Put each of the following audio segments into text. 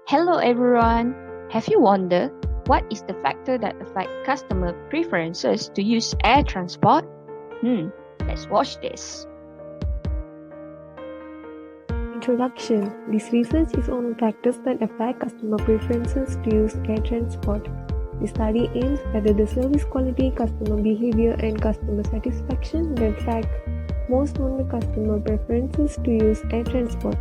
Hello everyone! Have you wondered what is the factor that affect customer preferences to use air transport? Let's watch this. Introduction. This research is on factors that affect customer preferences to use air transport. The study aims at the service quality, customer behavior, and customer satisfaction that affect most on the customer preferences to use air transport.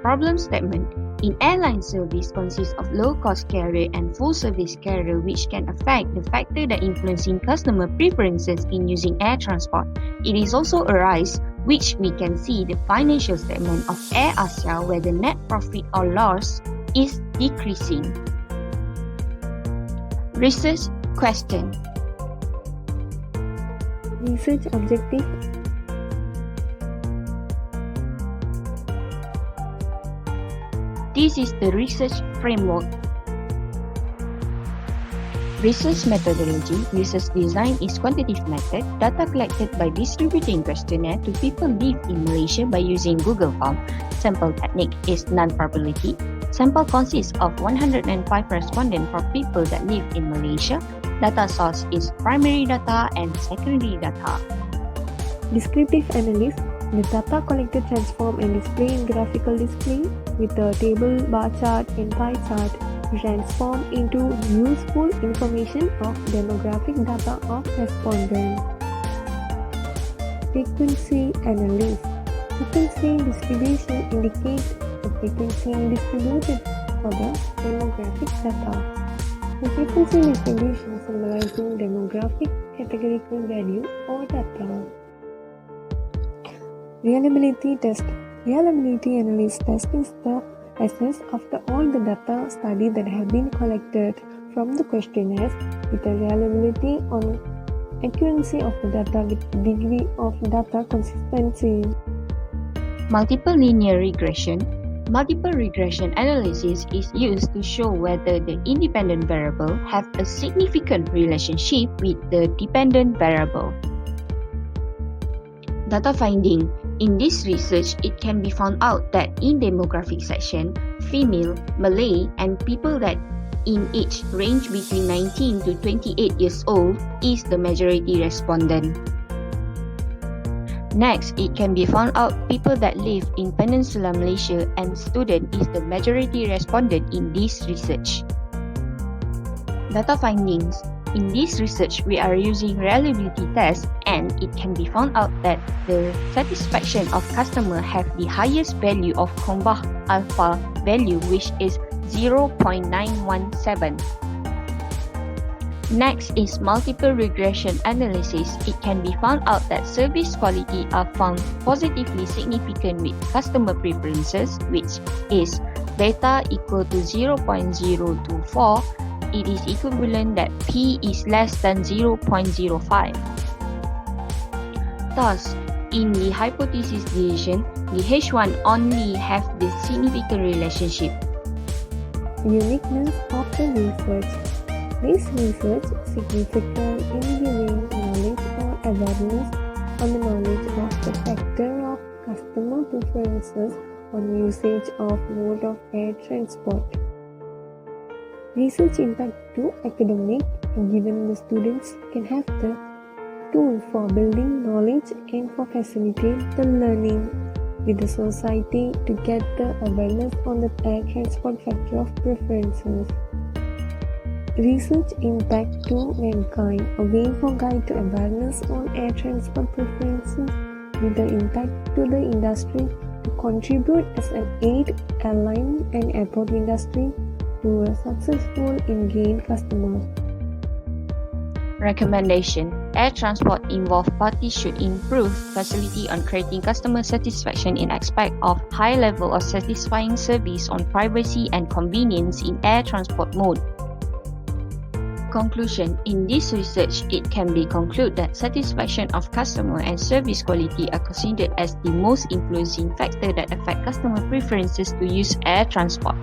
Problem statement. In airline service consists of low-cost carrier and full-service carrier, which can affect the factor that influencing customer preferences in using air transport. It is also arise which we can see the financial statement of Air Asia where the net profit or loss is decreasing. Research question. Research objective. This is the research framework. Research methodology. Research design is quantitative method. Data collected by distributing questionnaire to people live in Malaysia by using Google Form. Sample technique is non-probability. Sample consists of 105 respondents for people that live in Malaysia. Data source is primary data and secondary data. Descriptive analysis. The data collected transform and display in graphical display with a table, bar chart, and pie chart transform into useful information of demographic data of respondents. Frequency analysis. Frequency distribution indicates the frequency distributed for the demographic data. The frequency distribution symbolizing demographic categorical value or data. Reliability test. Reliability analysis test is the assess after all the data study that have been collected from the questionnaires with the reliability on accuracy of the data with degree of data consistency. Multiple linear regression. Multiple regression analysis is used to show whether the independent variable have a significant relationship with the dependent variable. Data finding. In this research, it can be found out that in demographic section, female, Malay, and people that in age range between 19 to 28 years old is the majority respondent. Next, it can be found out people that live in Peninsular Malaysia and student is the majority respondent in this research. Data findings. In this research, we are using reliability test and it can be found out that the satisfaction of customer have the highest value of Combah alpha value, which is 0.917. Next is multiple regression analysis. It can be found out that service quality are found positively significant with customer preferences, which is beta equal to 0.024. It is equivalent that P is less than 0.05. Thus, in the hypothesis decision, the H1 only have the significant relationship. Uniqueness of the research. This research is significant in giving knowledge or awareness on the knowledge of the factor of customer preferences on usage of mode of air transport. Research impact to academic, given the students can have the tool for building knowledge and for facilitate the learning with the society to get the awareness on the air transport factor of preferences. Research impact to mankind, a way for guide to awareness on air transport preferences with the impact to the industry to contribute as an aid airline and airport industry to a successful engaged customer. Recommendation. Air transport involved parties should improve facility on creating customer satisfaction in aspect of high level of satisfying service on privacy and convenience in air transport mode. Conclusion. In this research, it can be concluded that satisfaction of customer and service quality are considered as the most influencing factor that affect customer preferences to use air transport.